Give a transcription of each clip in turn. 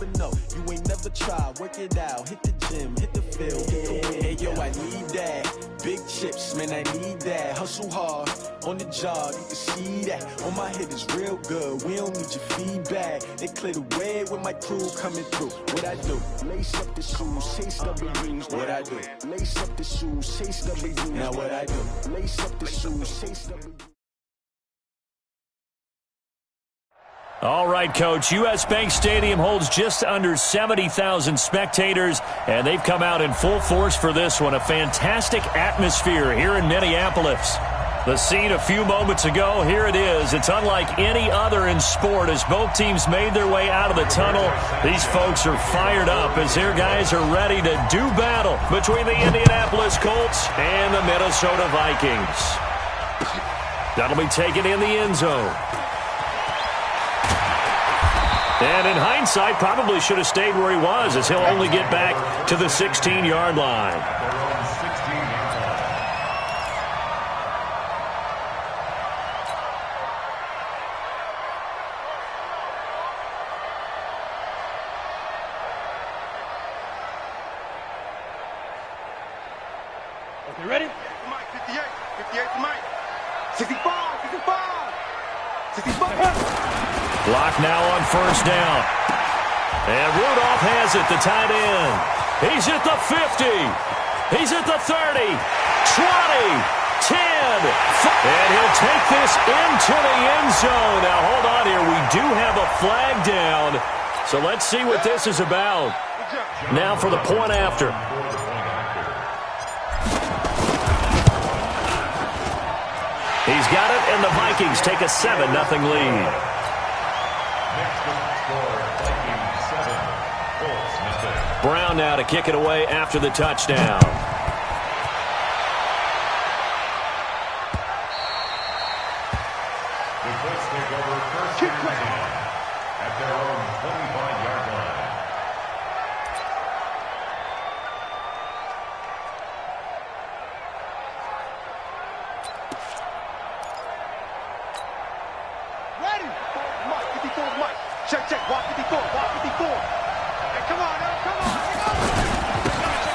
never know. You ain't never tried, work it out, hit the gym, hit the field, get the win. Hey, yo, I need that. Big chips, man, I need that. Hustle hard, on the job, you can see that. On my head is real good, we don't need your feedback. They clear the way with my crew coming through. What I do? Lace up the shoes, chase W's. What I do? Lace up the shoes, chase W's. Now what I do? Lace up the shoes, chase W's. All right, Coach. U.S. Bank Stadium holds just under 70,000 spectators, and they've come out in full force for this one. A fantastic atmosphere here in Minneapolis. The scene a few moments ago, here it is. It's unlike any other in sport as both teams made their way out of the tunnel. These folks are fired up as their guys are ready to do battle between the Indianapolis Colts and the Minnesota Vikings. That'll be taken in the end zone. And in hindsight, probably should have stayed where he was as he'll only get back to the 16-yard line. Okay, ready? Mike, 58. 58 for Mike. 65, 65. 65. Block now on first down. And Rudolph has it, the tight end. He's at the 50. He's at the 30. 20. 10. And he'll take this into the end zone. Now, hold on here. We do have a flag down. So let's see what this is about. Now for the point after. He's got it, and the Vikings take a 7-0 lead. Brown now to kick it away after the touchdown. The Colts take over first and 10 at their own 25-yard line. Ready? Mike, 54, Mike. Check, walk 54, walk 54. Hey, come on, come on.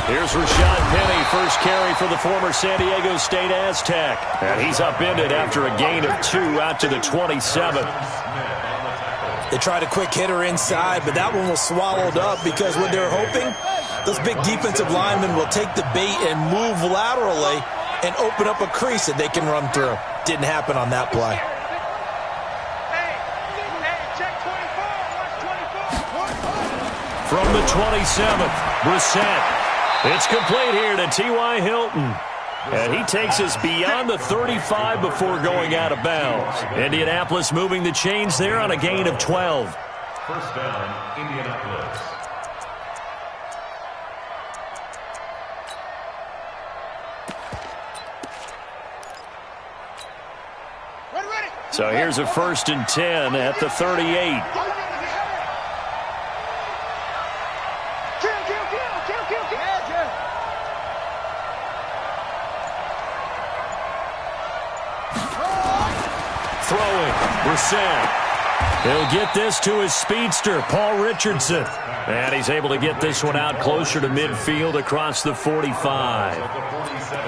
Here's Rashad Penny, first carry for the former San Diego State Aztec. And he's upended after a gain of 2 out to the 27. They tried a quick hitter inside, but that one was swallowed up because what they're hoping, those big defensive linemen will take the bait and move laterally and open up a crease that they can run through. Didn't happen on that play. From the 27th, Brissett. It's complete here to T.Y. Hilton. And he takes us beyond the 35 before going out of bounds. Indianapolis moving the chains there on a gain of 12. First down, Indianapolis. So here's a 1st and 10 at the 38. Throwing, Brissett. He'll get this to his speedster, Paul Richardson. And he's able to get this one out closer to midfield across the 45.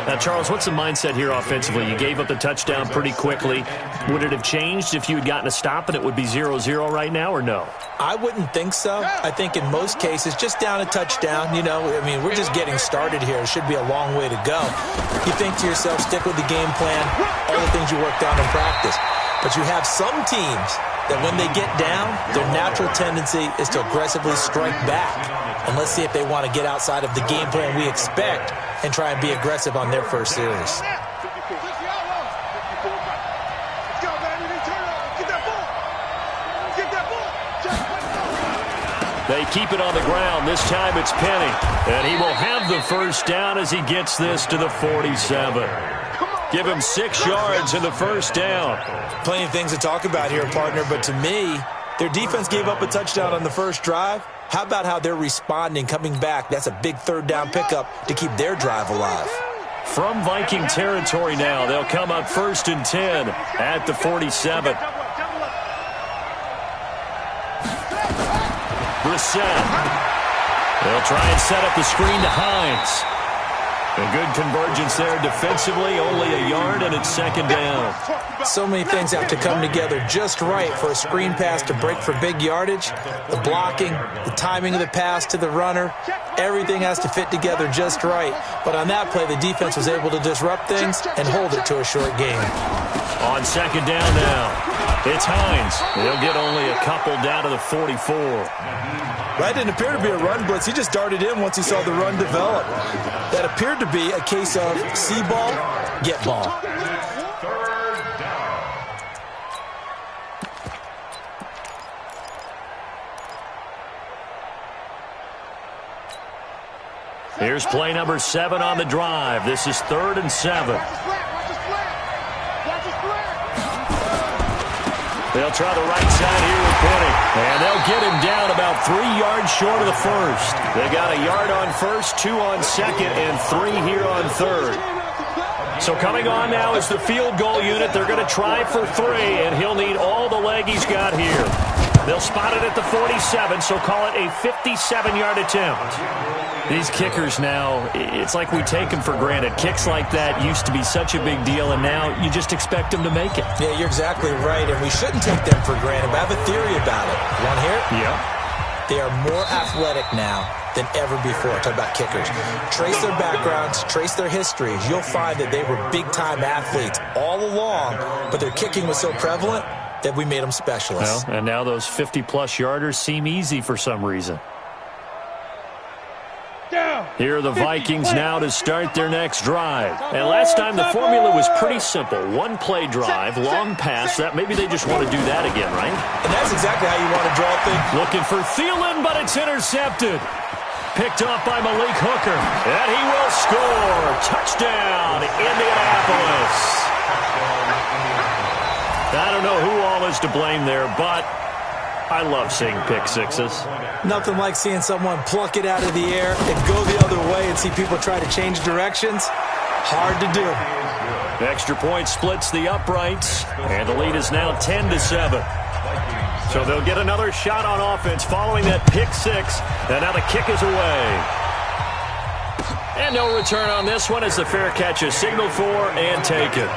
Now, Charles, what's the mindset here offensively? You gave up the touchdown pretty quickly. Would it have changed if you had gotten a stop and it would be 0-0 right now, or no? I wouldn't think so. I think in most cases, just down a touchdown, you know, I mean, we're just getting started here. It should be a long way to go. You think to yourself, stick with the game plan, all the things you worked on in practice. But you have some teams that when they get down, their natural tendency is to aggressively strike back. And let's see if they want to get outside of the game plan we expect and try and be aggressive on their first series. They keep it on the ground. This time it's Penny. And he will have the first down as he gets this to the 47. Give him 6 yards in the first down. Plenty of things to talk about here, partner, but to me, their defense gave up a touchdown on the first drive. How about how they're responding, coming back? That's a big third down pickup to keep their drive alive. From Viking territory now, they'll come up 1st and 10 at the 47. the set. They'll try and set up the screen to Hines. A good convergence there defensively, only a yard, and it's second down. So many things have to come together just right for a screen pass to break for big yardage. The blocking, the timing of the pass to the runner, everything has to fit together just right. But on that play, the defense was able to disrupt things and hold it to a short game. On second down now, it's Hines. They'll get only a couple down to the 44. That didn't appear to be a run blitz. He just darted in once he saw the run develop. That appeared to be a case of see ball, get ball. Third down. Here's play number 7 on the drive. This is 3rd and 7. They'll try the right side here with Penny. And they'll get him down about 3 yards short of the first. They got a yard on first, 2 on second, and 3 here on third. So coming on now is the field goal unit. They're going to try for 3, and he'll need all the leg he's got here. They'll spot it at the 47, so call it a 57-yard attempt. These kickers now, it's like we take them for granted. Kicks like that used to be such a big deal, and now you just expect them to make it. Yeah, you're exactly right, and we shouldn't take them for granted, but I have a theory about it. You want to hear it? Yeah. They are more athletic now than ever before. Talk about kickers. Trace their backgrounds, trace their histories. You'll find that they were big-time athletes all along, but their kicking was so prevalent that we made them specialists. Well, and now those 50-plus yarders seem easy for some reason. Here are the Vikings now to start their next drive. And last time the formula was pretty simple. One-play drive, long pass. That maybe they just want to do that again, right? And that's exactly how you want to draw things. Looking for Thielen, but it's intercepted. Picked off by Malik Hooker. And he will score. Touchdown, Indianapolis. I don't know who all is to blame there, but I love seeing pick sixes. Nothing like seeing someone pluck it out of the air and go the other way and see people try to change directions. Hard to do. Extra point splits the uprights, and the lead is now 10-7. So they'll get another shot on offense following that pick six, and now the kick is away. And no return on this one as the fair catch is signaled for and taken.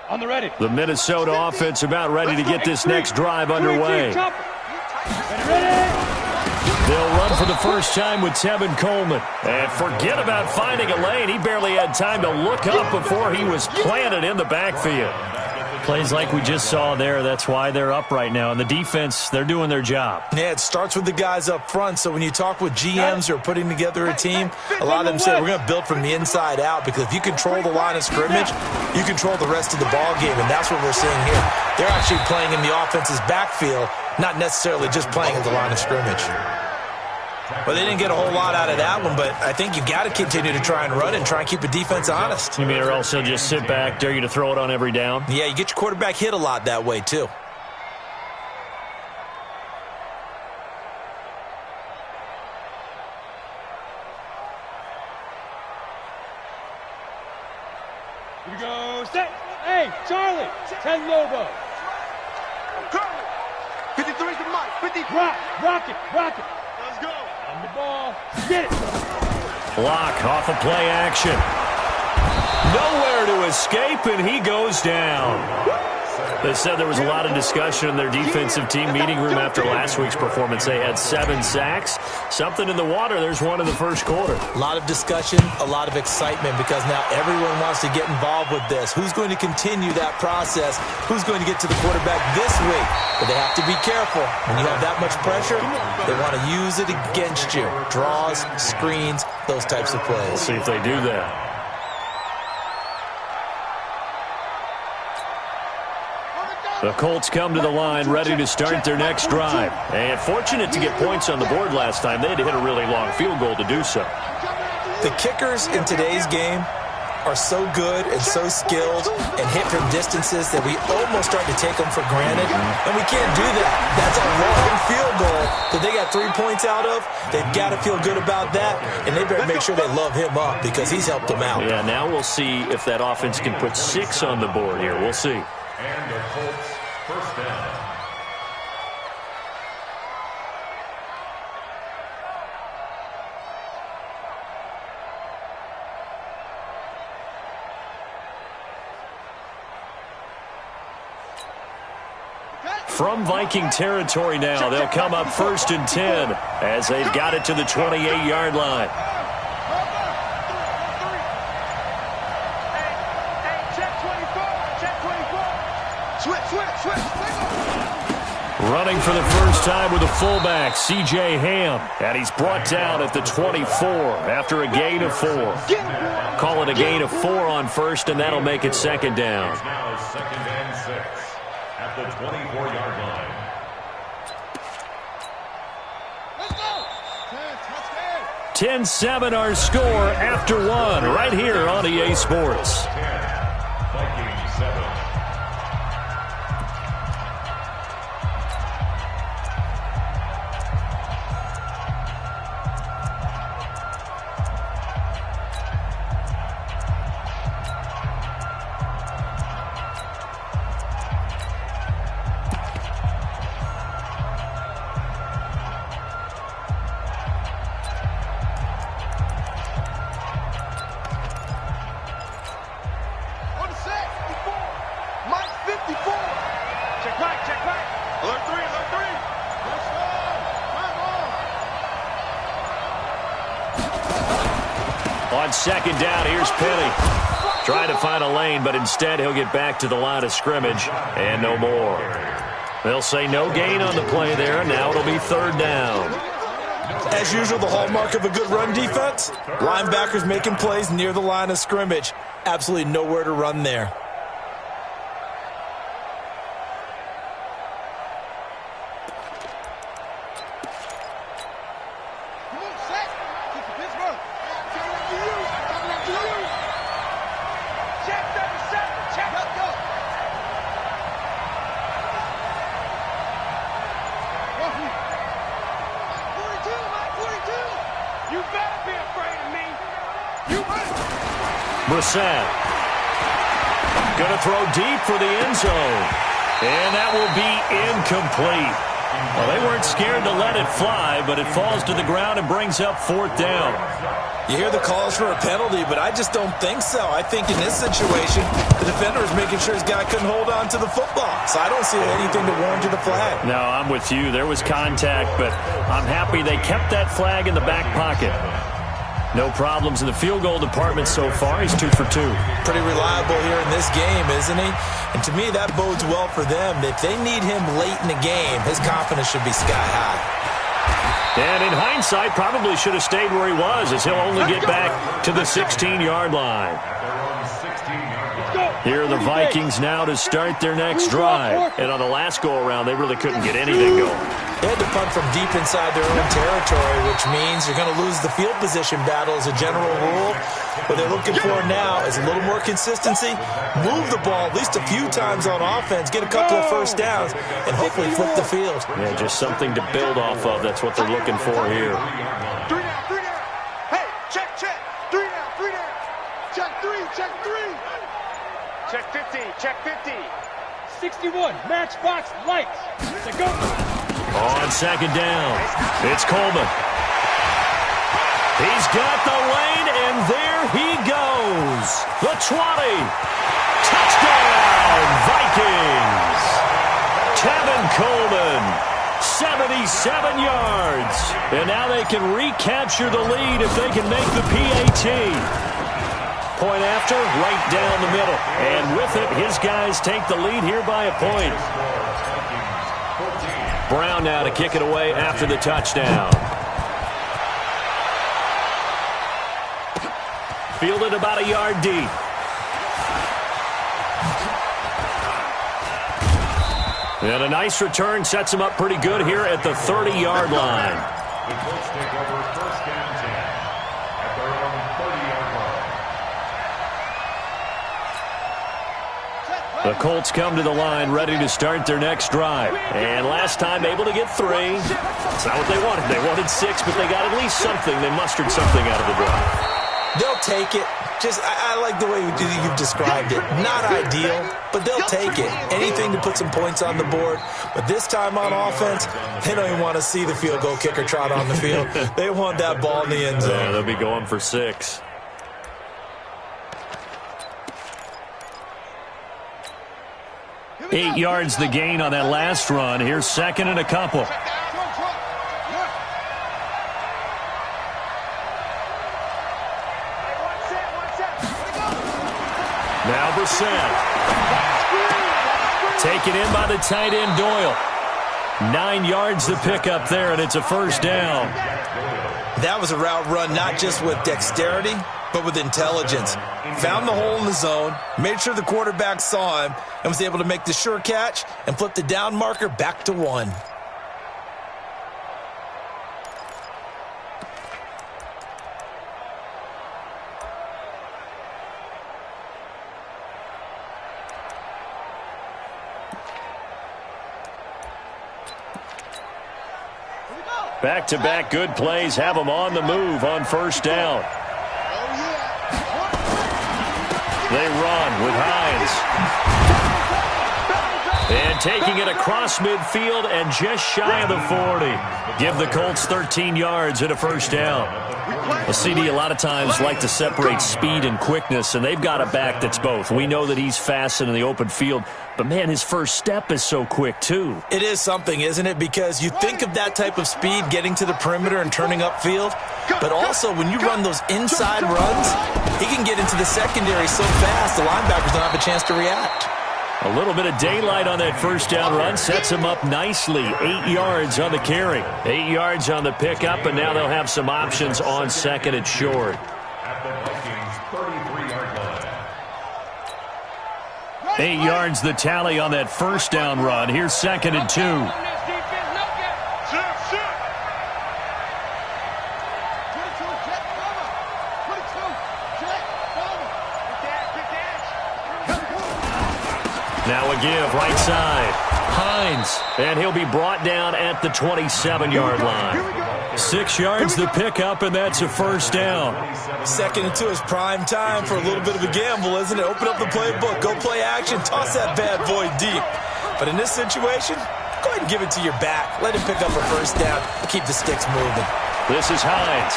On the ready. The Minnesota offense about ready to get this next drive underway. They'll run for the first time with Tevin Coleman. And forget about finding a lane. He barely had time to look up before he was planted in the backfield. Plays like we just saw there. That's why they're up right now. And the defense, they're doing their job. Yeah, it starts with the guys up front. So when you talk with GMs who are putting together a team, a lot of them say we're going to build from the inside out, because if you control the line of scrimmage, you control the rest of the ball game, and that's what we're seeing here. They're actually playing in the offense's backfield, not necessarily just playing at the line of scrimmage. Well, they didn't get a whole lot out of that one, but I think you've got to continue to try and run and try and keep the defense honest. You mean, or also just sit back, dare you to throw it on every down? Yeah, you get your quarterback hit a lot that way, too. Here we go. Set. Hey, Charlie. 10 Lobo. 53's the mic. 50. Rock it. Let's go. On the ball. Get it. Block off of play action. Nowhere to escape, and he goes down. They said there was a lot of discussion in their defensive team meeting room after last week's performance. They had 7 sacks. Something in the water. There's one in the first quarter. A lot of discussion, a lot of excitement, because now everyone wants to get involved with this. Who's going to continue that process? Who's going to get to the quarterback this week? But they have to be careful. When you have that much pressure, they want to use it against you. Draws, screens, those types of plays. We'll see if they do that. The Colts come to the line ready to start their next drive. And fortunate to get points on the board last time. They had to hit a really long field goal to do so. The kickers in today's game are so good and so skilled and hit from distances that we almost start to take them for granted, and we can't do that. That's a long field goal that they got 3 points out of. They've got to feel good about that, and they better make sure they love him up because he's helped them out. Yeah, now we'll see if that offense can put 6 on the board here. We'll see. And the Colts first down. From Viking territory now, they'll come up 1st and 10 as they've got it to the 28-yard line. Running for the first time with a fullback, C.J. Ham. And he's brought down at the 24 after a gain of 4. Call it a gain of 4 on first, and that'll make it 2nd down. It's now 2nd and 6 at the 24-yard line. Let's go! 10-7 our score after 1 right here on EA Sports. 10, Vikings 7. On 2nd down, here's Penny. Trying to find a lane, but instead he'll get back to the line of scrimmage and no more. They'll say no gain on the play there. Now it'll be 3rd down. As usual, the hallmark of a good run defense, linebackers making plays near the line of scrimmage. Absolutely nowhere to run there. Brissett. Going to throw deep for the end zone. And that will be incomplete. Well, they weren't scared to let it fly, but it falls to the ground and brings up 4th down. You hear the calls for a penalty, but I just don't think so. I think in this situation, the defender is making sure his guy couldn't hold on to the football. So I don't see anything to warrant the flag. No, I'm with you. There was contact, but I'm happy they kept that flag in the back pocket. No problems in the field goal department so far. He's 2 for 2. Pretty reliable here in this game, isn't he? And to me, that bodes well for them. If they need him late in the game, his confidence should be sky high. And in hindsight, probably should have stayed where he was, as he'll only get back to the 16-yard line. Here are the Vikings now to start their next drive. And on the last go-around, they really couldn't get anything going. They had to punt from deep inside their own territory, which means you're going to lose the field position battle as a general rule. What they're looking for now is a little more consistency, move the ball at least a few times on offense, get a couple of first downs, and hopefully flip the field. Yeah, just something to build off of. That's what they're looking for here. 3 down, 3 down. Hey, check. 3 down, 3 down. Check 3, check 3. Check 50, check 50. 61, matchbox lights. To go. On 2nd down, it's Coleman. He's got the lane, and there he goes. The 20. Touchdown, Vikings. Tevin Coleman, 77 yards. And now they can recapture the lead if they can make the PAT. Point after, right down the middle. And with it, his guys take the lead here by a point. Brown now to kick it away after the touchdown. Fielded about a yard deep. And a nice return sets him up pretty good here at the 30-yard line. The Colts take over 1st and 10 at their own 30-yard line. The Colts come to the line ready to start their next drive. And last time able to get 3. It's not what they wanted. They wanted 6, but they got at least something. They mustered something out of the drive. They'll take it. I like the way you've described it. Not ideal, but they'll take it. Anything to put some points on the board. But this time on offense, they don't even want to see the field goal kicker trot on the field. They want that ball in the end zone. Yeah, they'll be going for 6. Eight yards the gain on that last run. Here's second and a couple. Now Brissett. Taken in by the tight end Doyle. 9 yards to pick up there, and it's a first down. That was a route run not just with dexterity, but with intelligence. Found the hole in the zone, made sure the quarterback saw him, and was able to make the sure catch and flip the down marker back to 1. Back-to-back good plays have them on the move on first down. They run with Hines. And taking it across midfield and just shy of the 40. Give the Colts 13 yards and a first down. A CD a lot of times like to separate speed and quickness, and they've got a back that's both. We know that he's fast in the open field, but, man, his first step is so quick, too. It is something, isn't it? Because you think of that type of speed getting to the perimeter and turning upfield, but also when you run those inside runs, he can get into the secondary so fast the linebackers don't have a chance to react. A little bit of daylight on that first down run sets him up nicely. 8 yards on the carry. 8 yards on the pickup, and now they'll have some options on second and short. At the Vikings' 33-yard line. 8 yards the tally on that first down run. Here's second and 2. Now a give, right side. Hines, and he'll be brought down at the 27-yard line. 6 yards the pickup, and that's a first down. Second and 2 is prime time for a little bit of a gamble, isn't it? Open up the playbook, go play action, toss that bad boy deep. But in this situation, go ahead and give it to your back. Let him pick up a first down and keep the sticks moving. This is Hines.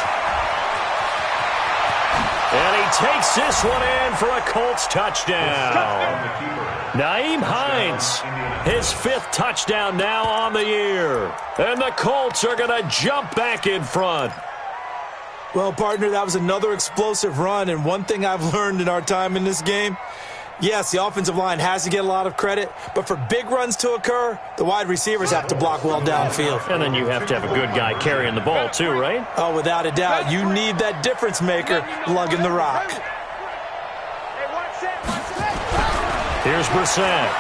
And he takes this one in for a Colts touchdown. Nyheim Hines, his 5th touchdown now on the year. And the Colts are going to jump back in front. Well, partner, that was another explosive run, and one thing I've learned in our time in this game, yes, the offensive line has to get a lot of credit, but for big runs to occur, the wide receivers have to block well downfield. And then you have to have a good guy carrying the ball too, right? Oh, without a doubt. You need that difference maker lugging the rock. Here's Brissett.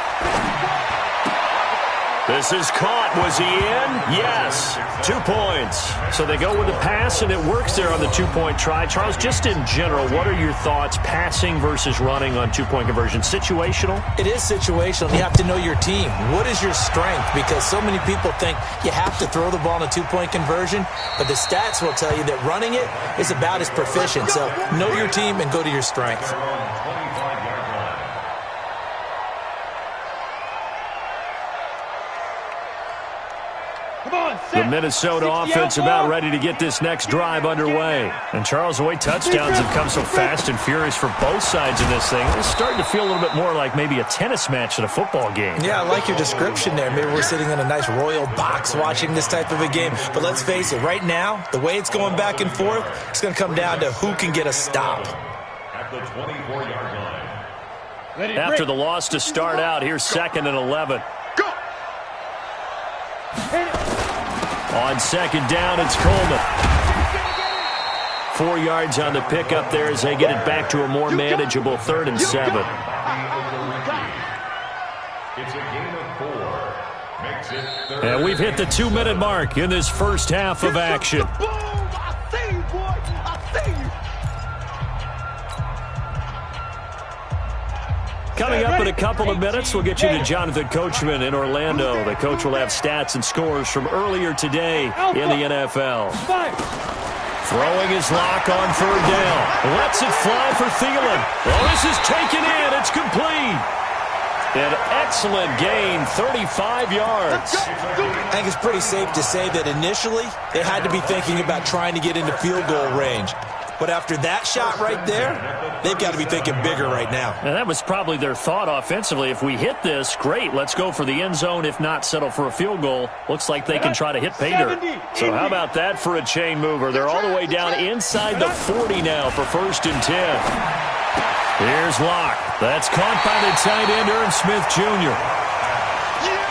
This is caught. Was he in? Yes. 2 points. So they go with the pass, and it works there on the 2-point try. Charles, just in general, what are your thoughts passing versus running on 2-point conversion? Situational? It is situational. You have to know your team. What is your strength? Because so many people think you have to throw the ball in a 2-point conversion, but the stats will tell you that running it is about as proficient. So know your team and go to your strength. The Minnesota offense about ready to get this next drive underway. And Charles, the way touchdowns have come so fast and furious for both sides of this thing, it's starting to feel a little bit more like maybe a tennis match than a football game. Yeah, I like your description there. Maybe we're sitting in a nice royal box watching this type of a game. But let's face it, right now, the way it's going back and forth, it's going to come down to who can get a stop. At the 24-yard line. After the loss to start out, here's second and 11. On second down, it's Coleman. 4 yards on the pickup there as they get it back to a more manageable 3rd and 7. It's a gain of 4. Makes it 3rd. And we've hit the 2-minute mark in this first half of action. I see you, boy. I see you. Coming up in a couple of minutes, we'll get you to Jonathan Coachman in Orlando. The coach will have stats and scores from earlier today in the NFL. Throwing his lock on third down. Lets it fly for Thielen. Well, this is taken in. It's complete. An excellent gain, 35 yards. I think it's pretty safe to say that initially they had to be thinking about trying to get into field goal range. But after that shot right there, they've got to be thinking bigger right now. And that was probably their thought offensively. If we hit this, great, let's go for the end zone. If not, settle for a field goal. Looks like they can try to hit pay dirt. So how about that for a chain mover? They're all the way down inside the 40 now for 1st and 10. Here's Locke. That's caught by the tight end, Irv Smith Jr.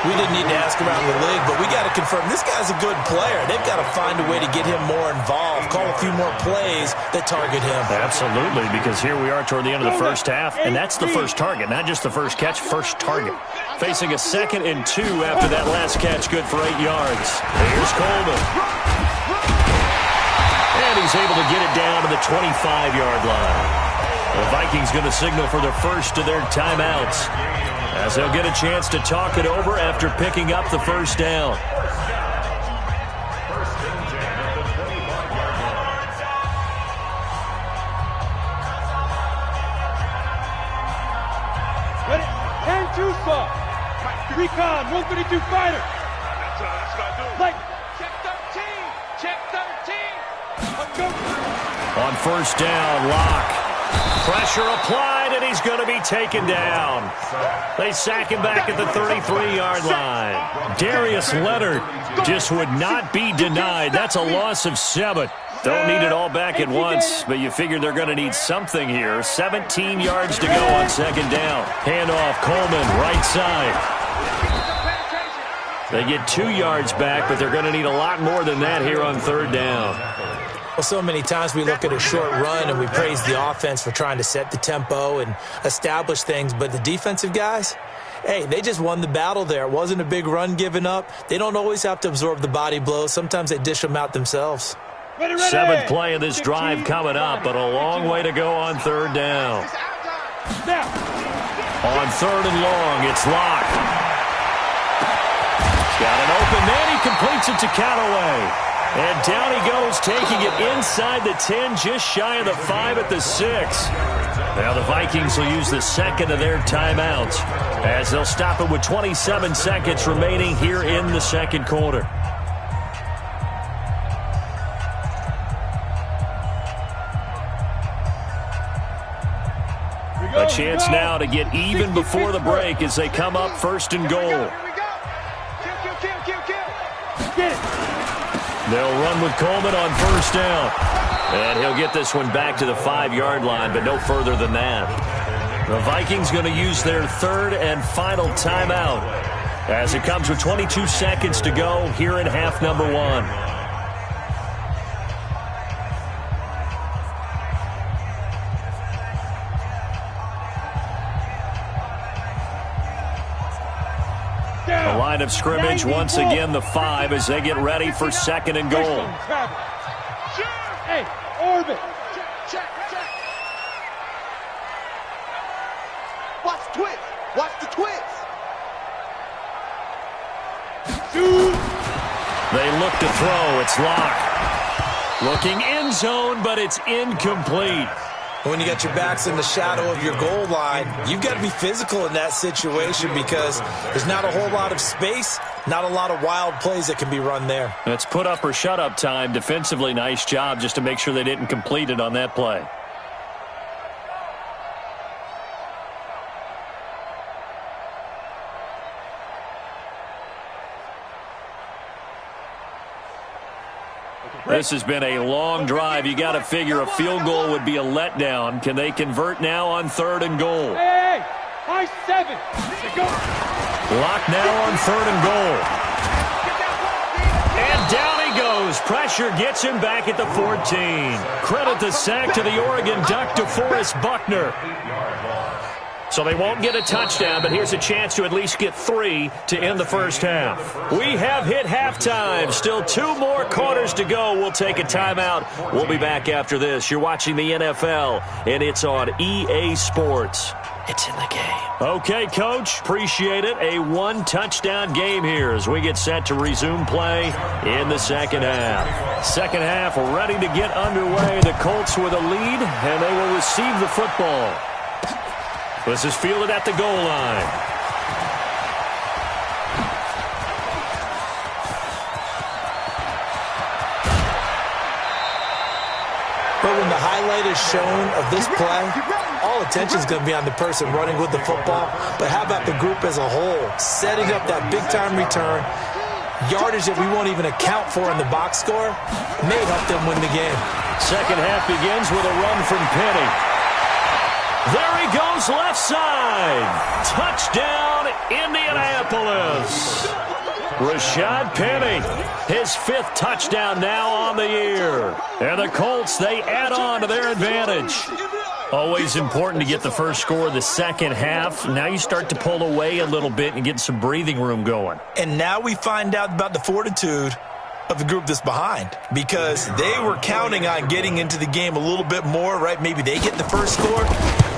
We didn't need to ask around the league, but we got to confirm this guy's a good player. They've got to find a way to get him more involved, call a few more plays that target him. Absolutely, because here we are toward the end of the first half, and that's the first target, not just the first catch, first target. Facing a 2nd and 2 after that last catch, good for 8 yards. Here's Coleman. And he's able to get it down to the 25-yard line. The Vikings going to signal for the first of their timeouts, as they'll get a chance to talk it over after picking up the first down. Ready? 10-2 saw. Recon, 132 fighter. That's what I do. Like, Check 13. let's go. On first down, Locke. Pressure applied, and he's going to be taken down. They sack him back at the 33-yard line. Darius Leonard just would not be denied. That's a loss of 7. Don't need it all back at once, but you figure they're going to need something here. 17 yards to go on 2nd down. Handoff, Coleman, right side. They get 2 yards back, but they're going to need a lot more than that here on 3rd down. Well, so many times we look at a short run and we praise the offense for trying to set the tempo and establish things, but the defensive guys, hey, they just won the battle there. It wasn't a big run given up. They don't always have to absorb the body blows. Sometimes they dish them out themselves. Ready. 7th play of this drive coming up, but a long way to go on 3rd down. Now. On 3rd and long, it's Locke. He's got an open man. He completes it to Callaway. And down he goes, taking it inside the 10, just shy of the 5 at the 6. Now the Vikings will use the 2nd of their timeouts, as they'll stop it with 27 seconds remaining here in the 2nd quarter. A chance now to get even before the break as they come up 1st and goal. Here we go. Kill. Get it. They'll run with Coleman on 1st down. And he'll get this one back to the 5-yard line, but no further than that. The Vikings going to use their 3rd and final timeout, as it comes with 22 seconds to go here in half number 1. The line of scrimmage, once again, the 5 as they get ready for 2nd and goal. Hey, orbit. Check. Watch the twist. Watch the twist. Shoot. They look to throw. It's Locke. Looking end zone, but it's incomplete. When you got your backs in the shadow of your goal line, you've got to be physical in that situation because there's not a whole lot of space, not a lot of wild plays that can be run there. It's put up or shut up time. Defensively, nice job just to make sure they didn't complete it on that play. This has been a long drive. You got to figure a field goal would be a letdown. Can they convert now on 3rd and goal? Hey, high 7. Go. Lock now on 3rd and goal. And down he goes. Pressure gets him back at the 14. Credit the sack to the Oregon Duck, DeForest Buckner. So they won't get a touchdown, but here's a chance to at least get 3 to end the first half. We have hit halftime. Still 2 more quarters to go. We'll take a timeout. We'll be back after this. You're watching the NFL, and it's on EA Sports. It's in the game. Okay, Coach. Appreciate it. A one-touchdown game here as we get set to resume play in the second half. Second half ready to get underway. The Colts with a lead, and they will receive the football. This is fielded at the goal line. But when the highlight is shown of this play, all attention is going to be on the person running with the football. But how about the group as a whole? Setting up that big-time return, yardage that we won't even account for in the box score, may help them win the game. Second half begins with a run from Penny. There he goes, left side. Touchdown, Indianapolis. Rashad Penny, his 5th touchdown now on the year. And the Colts, they add on to their advantage. Always important to get the first score of the second half. Now you start to pull away a little bit and get some breathing room going. And now we find out about the fortitude of the group that's behind, because they were counting on getting into the game a little bit more, right? Maybe they get the first score.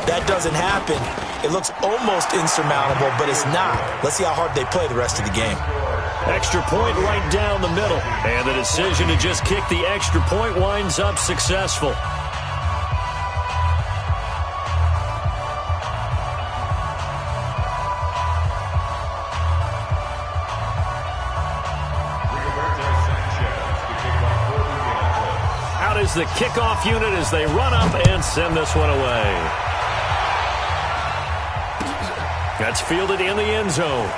That doesn't happen. It looks almost insurmountable, but it's not. Let's see how hard they play the rest of the game. Extra point right down the middle. And the decision to just kick the extra point winds up successful. Out is the kickoff unit as they run up and send this one away. That's fielded in the end zone.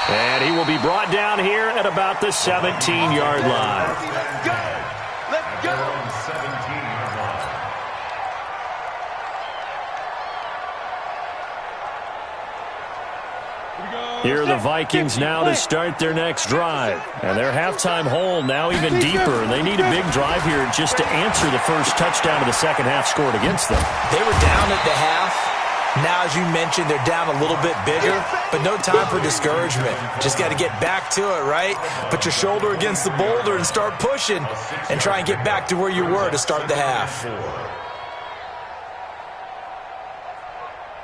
And he will be brought down here at about the 17-yard line. Let's go! Let's go! 17-yard line. Here are the Vikings now to start their next drive. And their halftime hole now even deeper. And they need a big drive here just to answer the first touchdown of the second half scored against them. They were down at the half. Now, as you mentioned, they're down a little bit bigger, but no time for discouragement. Just got to get back to it, right? Put your shoulder against the boulder and start pushing and try and get back to where you were to start the half.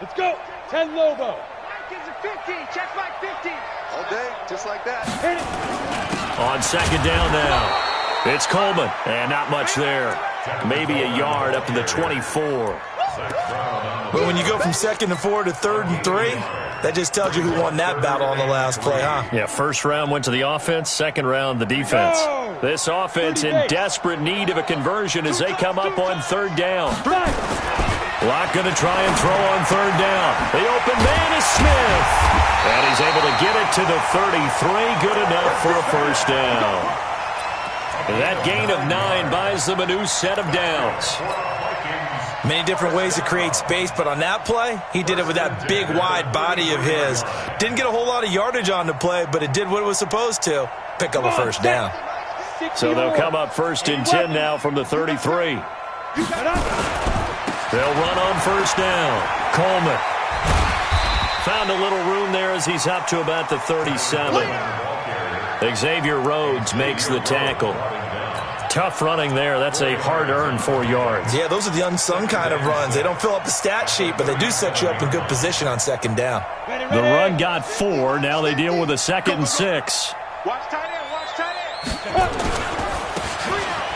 Let's go. 10 Lobo. Vikings at 50. Check like 50. All day, just like that. Hit it. On second down now, it's Coleman, and not much there. Maybe a yard up to the 24. But when you go from 2nd and 4 to 3rd and 3, that just tells you who won that battle on the last play, huh? Yeah, first round went to the offense, second round the defense. This offense in desperate need of a conversion as they come up on 3rd down. Locke going to try and throw on 3rd down. The open man is Smith. And he's able to get it to the 33. Good enough for a first down. That gain of 9 buys them a new set of downs. Many different ways to create space, but on that play, he did it with that big, wide body of his. Didn't get a whole lot of yardage on the play, but it did what it was supposed to. Pick up a first down. So they'll come up 1st and 10 now from the 33. They'll run on 1st down. Coleman found a little room there as he's up to about the 37. Xavier Rhodes makes the tackle. Tough running there. That's a hard-earned 4 yards. Yeah, those are the unsung kind of runs. They don't fill up the stat sheet, but they do set you up in good position on 2nd down. The run got 4. Now they deal with a 2nd and 6. Watch tight end. Watch tight end.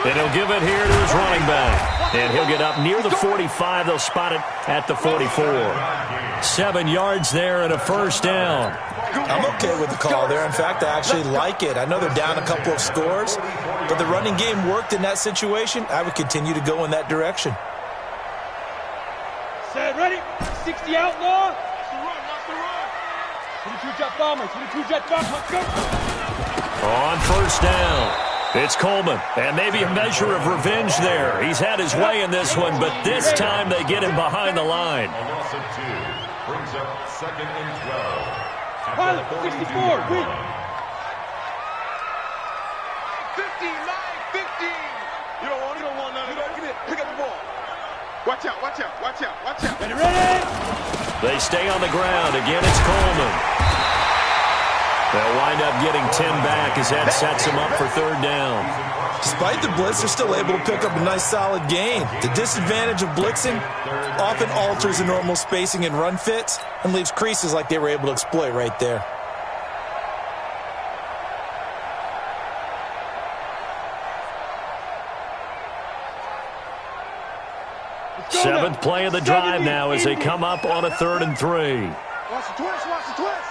And he'll give it here to his running back. And he'll get up near the 45. They'll spot it at the 44. 7 yards there and a first down. I'm okay with the call there. In fact, I actually like it. I know they're down a couple of scores, but the running game worked in that situation. I would continue to go in that direction. Set, ready. 60 outlaw. 22 jet bomber. 22 jet bomber. Let's go. On 1st down, it's Coleman. And maybe a measure of revenge there. He's had his way in this one, but this time they get him behind the line. A loss of 2 brings up 2nd and 12. Pilot, 64, weak. 50, 9, 50. You don't want none of that. Get it. Pick up the ball. Watch out, watch out, watch out, watch out. Ready, ready. They stay on the ground. Again, it's Coleman. They'll wind up getting 10 back as that sets them up for third down. Despite the blitz, they're still able to pick up a nice solid gain. The disadvantage of blitzing often alters the normal spacing and run fits and leaves creases like they were able to exploit right there. Seventh play of the drive now as they come up on a 3rd and 3. Watch the twist, watch the twist.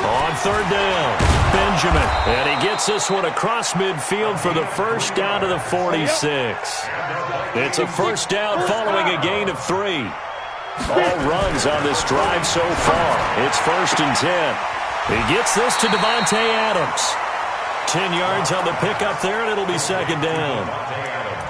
On 3rd down, Benjamin. And he gets this one across midfield for the first down to the 46. It's a first down following a gain of 3. All runs on this drive so far. It's 1st and 10. He gets this to Devontae Adams. 10 yards on the pickup there, and it'll be 2nd down.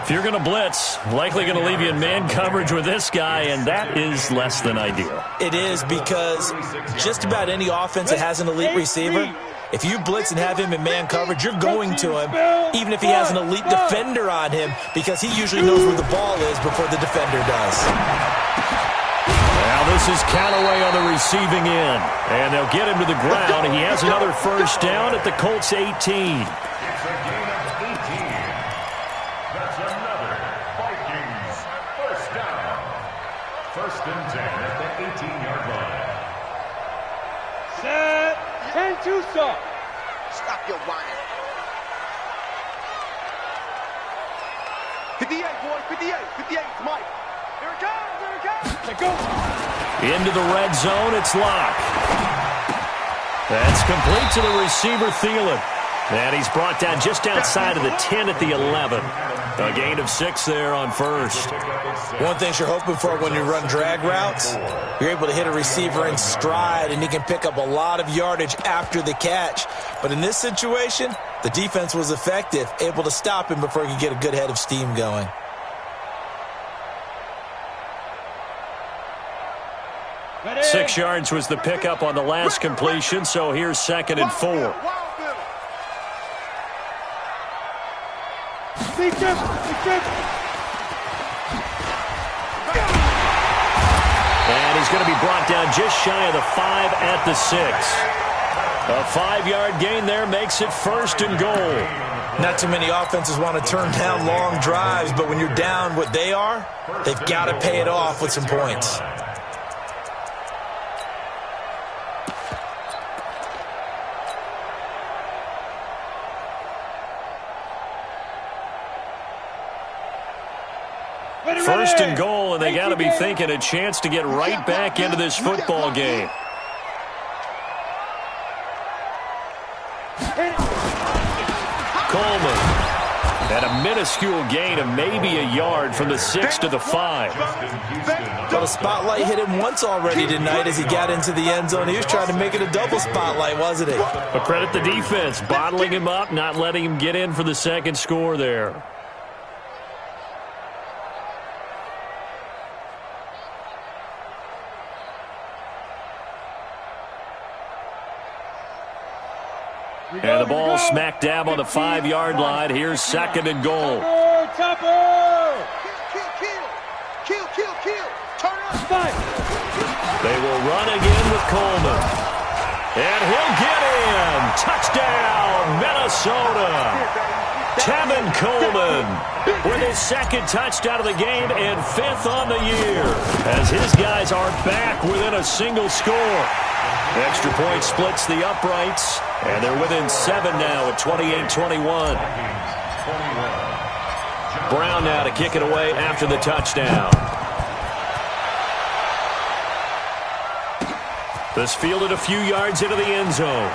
If you're going to blitz, likely going to leave you in man coverage with this guy, and that is less than ideal. It is, because just about any offense that has an elite receiver, if you blitz and have him in man coverage, you're going to him, even if he has an elite defender on him, because he usually knows where the ball is before the defender does. Now this is Callaway on the receiving end, and they'll get him to the ground. He has another first down at the Colts 18. First and 10 at the 18-yard line. Set. 10-2 stop. Stop your whining. 58, boy, 58, 58, it's Mike. Here it comes, here it comes. Let go. Into the red zone, it's Locke. That's complete to the receiver, Thielen. And he's brought down just outside of the 10 at the 11. A gain of 6 there on first. One thing you're hoping for when you run drag routes, you're able to hit a receiver in stride, and he can pick up a lot of yardage after the catch. But in this situation, the defense was effective, able to stop him before he could get a good head of steam going. Ready. 6 yards was the pickup on the last completion, so here's 2nd and 4. Big trip. Big trip. And he's going to be brought down just shy of the 5 at the 6. A 5-yard gain there makes it 1st and goal. Not too many offenses want to turn down long drives, but when you're down what they are, they've got to pay it off with some points. First and goal, and they got to be thinking a chance to get right back into this football game. Coleman at a minuscule gain of maybe a yard from the 6 to the 5. Well, the spotlight hit him once already tonight as he got into the end zone. He was trying to make it a double spotlight, wasn't he? But credit the defense, bottling him up, not letting him get in for the 2nd score there. And the ball smack dab on the 5-yard line. Here's 2nd and goal. Topper! Kill. Turn up. They will run again with Coleman. And he'll get in. Touchdown, Minnesota. Tevin Coleman with his 2nd touchdown of the game and 5th on the year, as his guys are back within a single score. Extra point splits the uprights, and they're within 7 now at 28-21. Brown now to kick it away after the touchdown. This fielded a few yards into the end zone.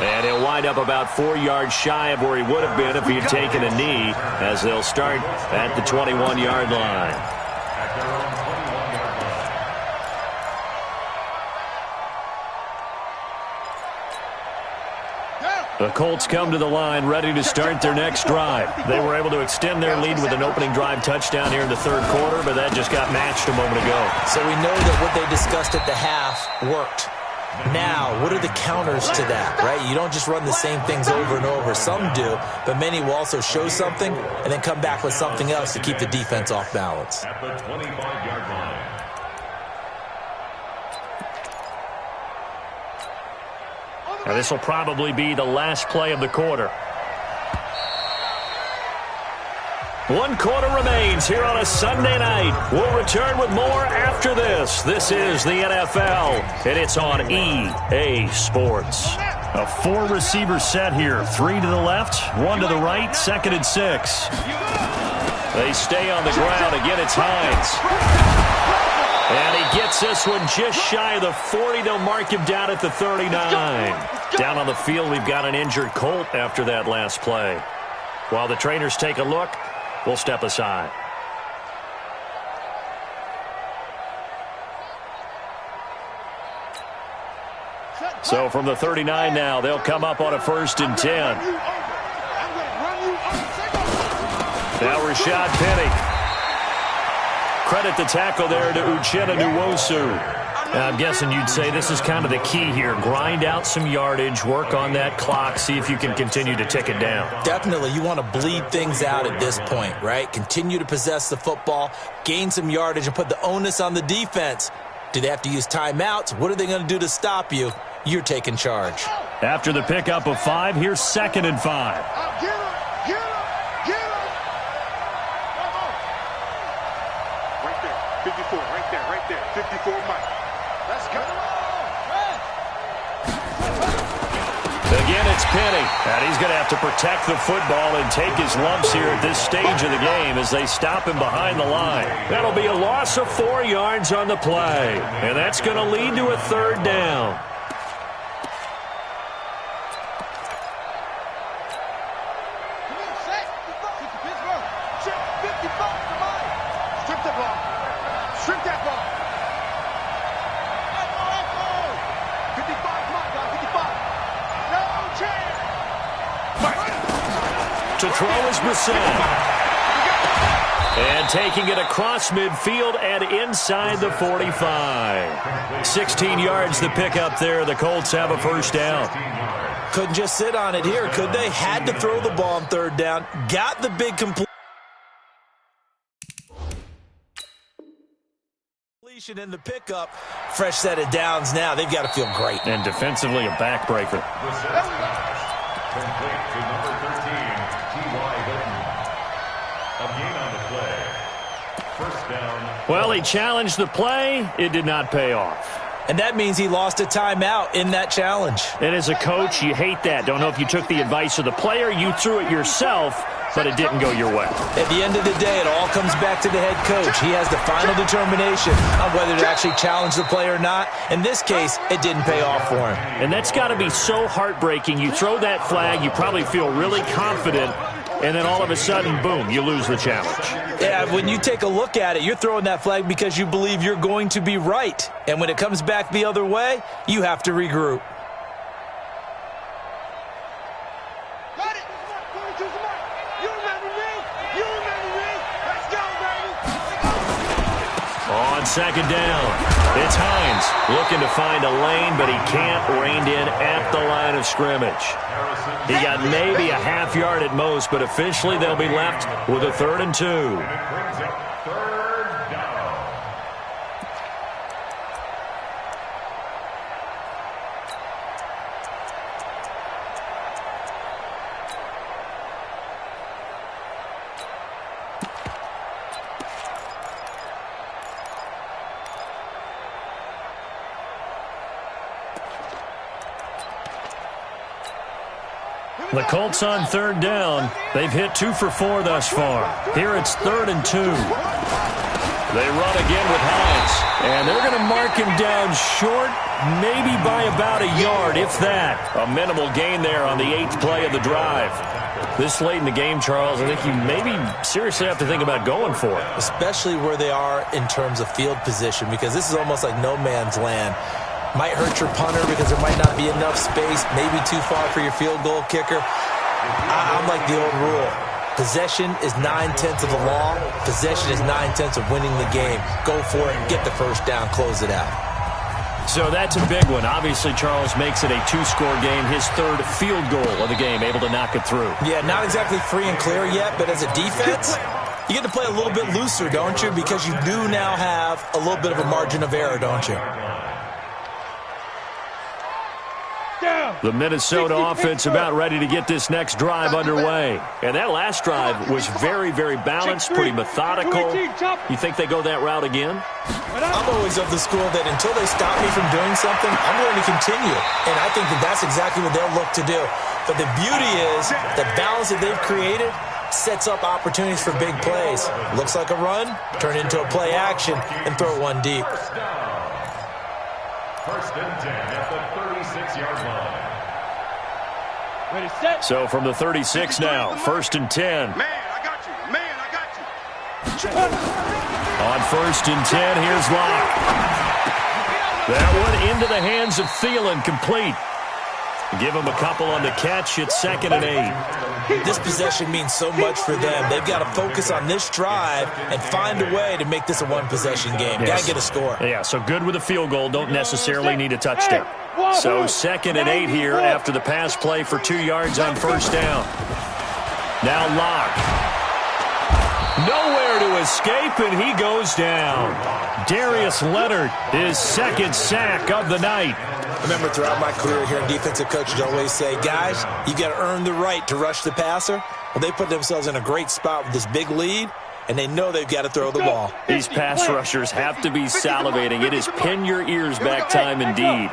And he'll wind up about 4 yards shy of where he would have been if he had taken a knee, as they'll start at the 21-yard line. The Colts come to the line ready to start their next drive. They were able to extend their lead with an opening drive touchdown here in the 3rd quarter, but that just got matched a moment ago. So we know that what they discussed at the half worked. Now, what are the counters to that, right? You don't just run the same things over and over. Some do, but many will also show something and then come back with something else to keep the defense off balance. At the 25-yard line. And this will probably be the last play of the quarter. 1 quarter remains here on a Sunday night. We'll return with more after this. This is the NFL, and it's on EA Sports. A 4-receiver set here. 3 to the left, 1 to the right, 2nd and 6. They stay on the ground. Again, it's Hines. And he gets this one just shy of the 40. They'll mark him down at the 39. Down on the field, we've got an injured Colt after that last play. While the trainers take a look, we'll step aside. So from the 39 now, they'll come up on a 1st and 10. Now Rashad Penny. Credit the tackle there to Uchenna Nwosu. I'm guessing you'd say this is kind of the key here. Grind out some yardage, work on that clock, see if you can continue to tick it down. Definitely. You want to bleed things out at this point, right? Continue to possess the football, gain some yardage, and put the onus on the defense. Do they have to use timeouts? What are they going to do to stop you? You're taking charge. After the pickup of 5, here's 2nd and 5. Right there, 54, right there, 54 Mike. Let's go. Again, it's Penny, and he's going to have to protect the football and take his lumps here at this stage of the game as they stop him behind the line. That'll be a loss of 4 yards on the play, and that's going to lead to a 3rd down. To throw is Brissett. And taking it across midfield and inside the 45. 16 yards the pickup there. The Colts have a 1st down. Couldn't just sit on it here, could they? Had to throw the ball on 3rd down. Got the big completion in the pickup. Fresh set of downs now. They've got to feel great. And defensively, a backbreaker. Complete to number 13, T.Y. Hilton. A gain on the play. 1st down. Well, he challenged the play. It did not pay off. And that means he lost a timeout in that challenge. And as a coach, you hate that. Don't know if you took the advice of the player, you threw it yourself, but it didn't go your way. At the end of the day, it all comes back to the head coach. He has the final determination on whether to actually challenge the play or not. In this case, it didn't pay off for him. And that's got to be so heartbreaking. You throw that flag, you probably feel really confident, and then all of a sudden, boom, you lose the challenge. Yeah, when you take a look at it, you're throwing that flag because you believe you're going to be right. And when it comes back the other way, you have to regroup. On 2nd down, it's Hines looking to find a lane, but he can't. Reined in at the line of scrimmage. He got maybe a half yard at most, but officially they'll be left with a 3rd and 2. And it brings up 3rd down. The Colts on 3rd down. They've hit 2 for 4 thus far. Here it's 3rd and 2. They run again with Hines. And they're going to mark him down short, maybe by about a yard, if that. A minimal gain there on the 8th play of the drive. This late in the game, Charles, I think you maybe seriously have to think about going for it. Especially where they are in terms of field position, because this is almost like no man's land. Might hurt your punter because there might not be enough space, maybe too far for your field goal kicker. I'm like the old rule. Possession is 9/10 of the law. Possession is 9/10 of winning the game. Go for it, get the 1st down, close it out. So that's a big one. Obviously, Charles makes it a 2-score game. His 3rd field goal of the game, able to knock it through. Yeah, not exactly free and clear yet, but as a defense, you get to play a little bit looser, don't you? Because you do now have a little bit of a margin of error, don't you? Down. The Minnesota offense about ready to get this next drive underway. And that last drive was very, very balanced, pretty methodical. You think they go that route again? I'm always of the school that until they stop me from doing something, I'm going to continue. And I think that that's exactly what they'll look to do. But the beauty is the balance that they've created sets up opportunities for big plays. Looks like a run, turn into a play action, and throw one deep. First and 10 at the 36-yard line. Ready, set. So from the 36 now, first and 10. Man, I got you. Man, I got you. On first and 10, here's Locke. That one into the hands of Thielen, complete. Give him a couple on the catch. It's 2nd and 8. This possession means so much for them. They've got to focus on this drive and find a way to make this a one-possession game. Got to get a score. Yeah, so good with a field goal. Don't necessarily need a touchdown. So 2nd and 8 here after the pass play for 2 yards on first down. Now Locke. Nowhere to escape, and he goes down. Darius Leonard, his 2nd sack of the night. I remember throughout my career hearing defensive coaches always say, guys, you got to earn the right to rush the passer. Well, they put themselves in a great spot with this big lead, and they know they've got to throw the ball. These pass rushers have to be salivating. It is pin your ears back time indeed.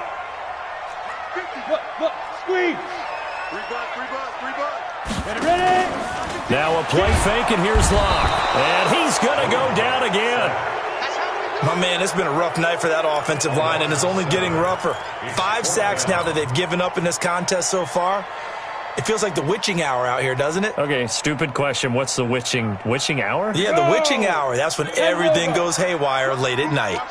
Squeeze. Ready. Now a play fake, and here's Locke. And he's going to go down again. My man, it's been a rough night for that offensive line, and it's only getting rougher. 5 sacks now that they've given up in this contest so far. It feels like the witching hour out here, doesn't it? Okay, stupid question. What's the witching hour? Yeah, the witching hour. That's when everything goes haywire late at night.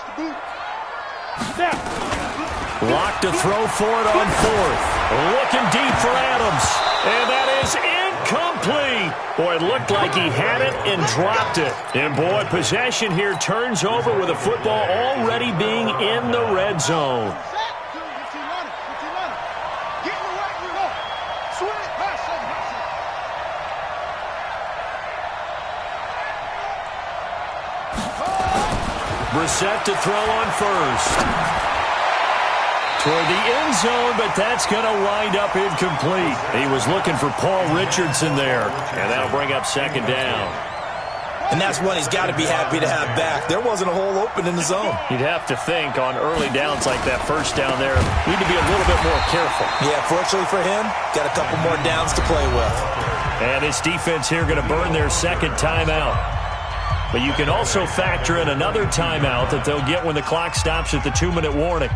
Locke to throw for it on 4th. Looking deep for Adams. And that is incomplete. Boy, it looked like he had it and dropped it. And boy, possession here turns over with a football already being in the red zone. Brissett to throw on first. Toward the end zone, but that's going to wind up incomplete. He was looking for Paul Richardson there, and that'll bring up 2nd down. And that's one he's got to be happy to have back. There wasn't a hole open in the zone. You'd have to think on early downs like that first down there, need to be a little bit more careful. Yeah, fortunately for him, got a couple more downs to play with. And this defense here going to burn their 2nd timeout. But you can also factor in another timeout that they'll get when the clock stops at the 2-minute warning.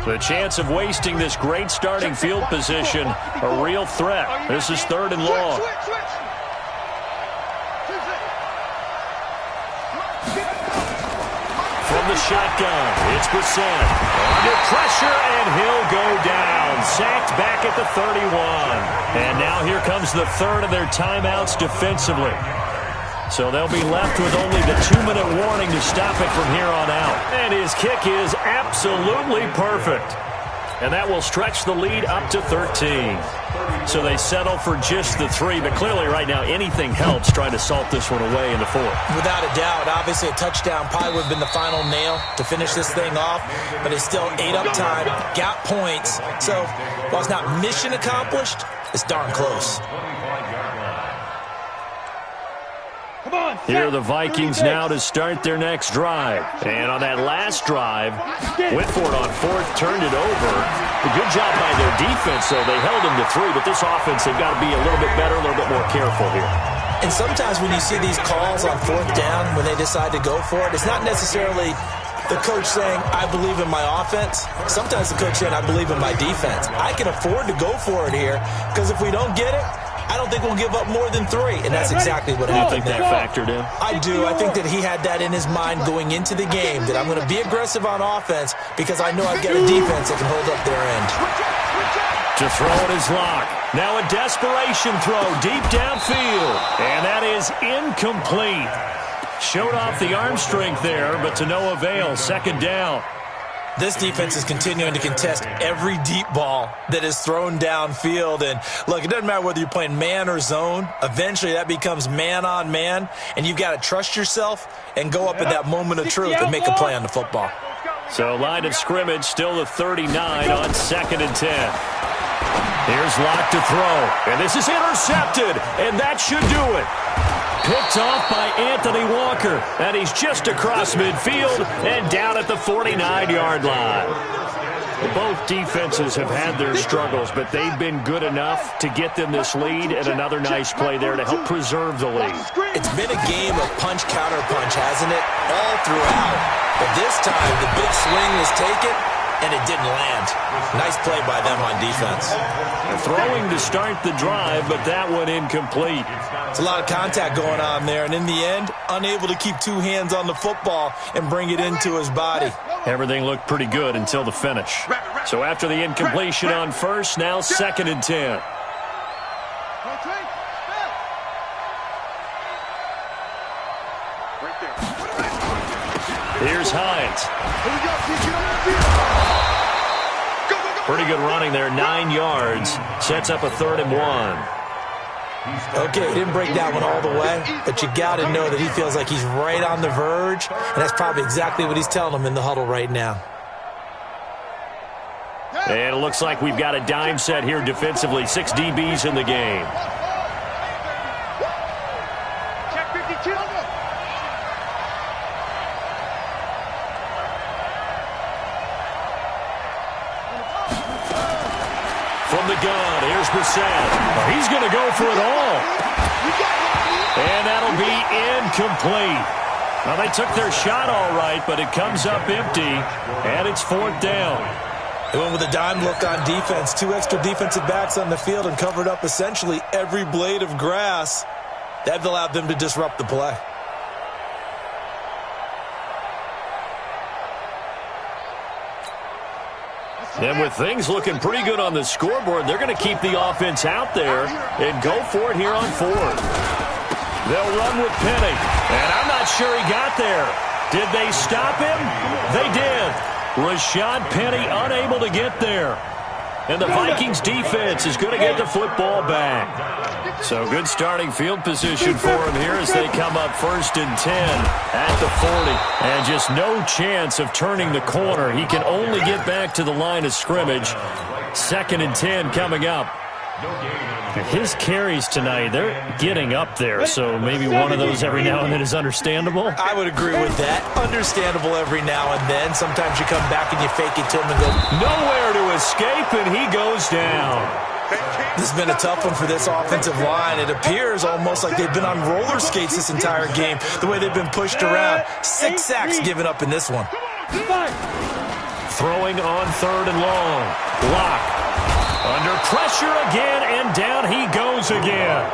The chance of wasting this great starting field position, a real threat. This is 3rd and long. From the shotgun, it's Brissett. Under pressure, and he'll go down. Sacked back at the 31. And now here comes the 3rd of their timeouts defensively. So they'll be left with only the 2-minute warning to stop it from here on out. And his kick is absolutely perfect. And that will stretch the lead up to 13. So they settle for just the 3. But clearly right now anything helps trying to salt this one away in the 4th. Without a doubt, obviously a touchdown probably would have been the final nail to finish this thing off. But it's still ate up time, got points. So while it's not mission accomplished, it's darn close. Here are the Vikings now to start their next drive. And on that last drive, went for it on 4th, turned it over. A good job by their defense, though. They held them to 3, but this offense, they've got to be a little bit better, a little bit more careful here. And sometimes when you see these calls on 4th down, when they decide to go for it, it's not necessarily the coach saying, I believe in my offense. Sometimes the coach saying, I believe in my defense. I can afford to go for it here, because if we don't get it, I don't think we'll give up more than 3, and that's exactly what happened. You think that factored in? I do. I think that he had that in his mind going into the game, that I'm going to be aggressive on offense because I know I've got a defense that can hold up their end. To throw it is Locke. Now a desperation throw deep downfield, and that is incomplete. Showed off the arm strength there, but to no avail. Second down. This defense is continuing to contest every deep ball that is thrown downfield. And, look, it doesn't matter whether you're playing man or zone. Eventually, that becomes man on man, and you've got to trust yourself and go up at that moment of truth and make a play on the football. So, line of scrimmage still the 39 on 2nd and 10. Here's Locke to throw, and this is intercepted, and that should do it. Picked off by Anthony Walker, and he's just across midfield and down at the 49-yard line. Both defenses have had their struggles, but they've been good enough to get them this lead, and another nice play there to help preserve the lead. It's been a game of punch-counter-punch, hasn't it? All throughout. But this time, the big swing was taken, and it didn't land. Nice play by them on defense. Throwing to start the drive, but that one incomplete. It's a lot of contact going on there, and in the end, unable to keep two hands on the football and bring it into his body. Everything looked pretty good until the finish. So after the incompletion on first, now 2nd and 10. Here's Hines. Pretty good running there, 9 yards. Sets up a 3rd and 1. Okay, he didn't break that one all the way, but you got to know that he feels like he's right on the verge, and that's probably exactly what he's telling them in the huddle right now. And it looks like we've got a dime set here defensively. 6 DBs in the game. From the gun, here's Brissett. He's going to go for it all. And that'll be incomplete. Well, they took their shot all right, but it comes up empty, and it's 4th down. They went with a dime look on defense. 2 extra defensive backs on the field and covered up essentially every blade of grass. That allowed them to disrupt the play. And with things looking pretty good on the scoreboard, they're going to keep the offense out there and go for it here on 4th. They'll run with Penny, and I'm not sure he got there. Did they stop him? They did. Rashad Penny unable to get there. And the Vikings defense is going to get the football back. So good starting field position for him here as they come up 1st and 10 at the 40. And just no chance of turning the corner. He can only get back to the line of scrimmage. 2nd and 10 coming up. His carries tonight, they're getting up there, so maybe one of those every now and then is understandable. I would agree with that. Understandable every now and then. Sometimes you come back and you fake it to him and go, nowhere to escape, and he goes down. This has been a tough one for this offensive line. It appears almost like they've been on roller skates this entire game, the way they've been pushed around. 6 sacks given up in this one. Throwing on 3rd and long. Locke. Under pressure again, and down he goes again.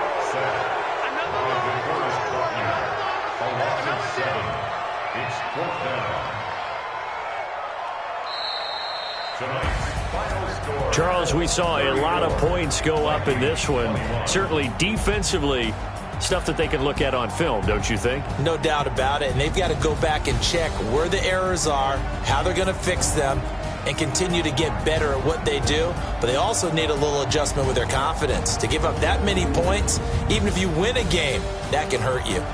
Charles, we saw a lot of points go up in this one. Certainly defensively, stuff that they can look at on film, don't you think? No doubt about it, and they've got to go back and check where the errors are, how they're going to fix them, and continue to get better at what they do. But they also need a little adjustment with their confidence. To give up that many points, even if you win a game, that can hurt you.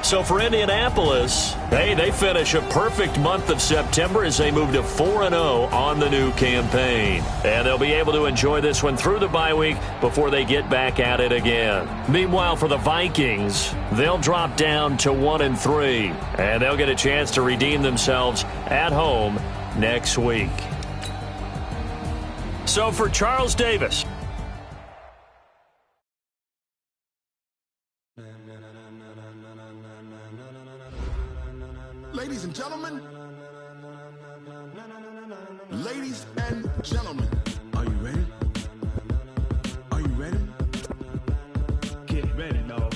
So for Indianapolis, they finish a perfect month of September as they move to 4-0 on the new campaign. And they'll be able to enjoy this one through the bye week before they get back at it again. Meanwhile, for the Vikings, they'll drop down to 1-3. And they'll get a chance to redeem themselves at home next week. So for Charles Davis. Ladies and gentlemen, are you ready? Are you ready? Get ready, dog.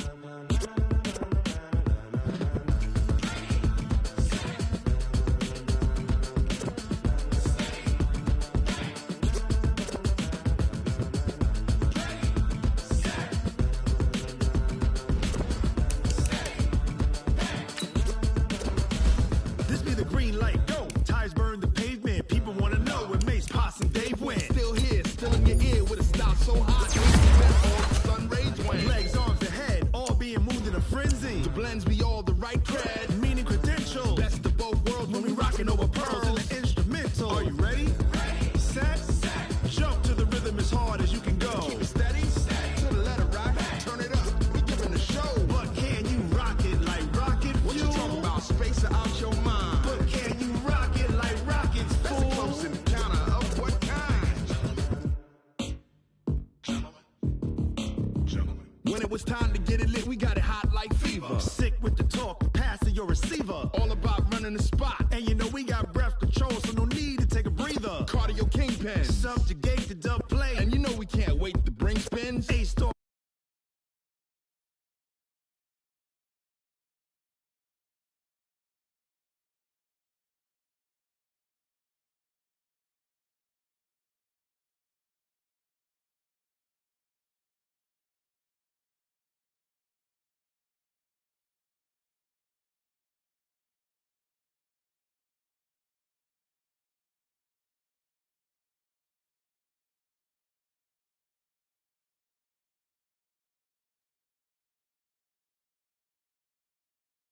When it was time to get it lit, we got it hot like fever. Sick with the talk, pass to your receiver. All about running the spot. And you know we got breath control, so no need to take a breather. Cardio kingpin, subjugate the dub play. And you know we can't wait to bring spins. A-star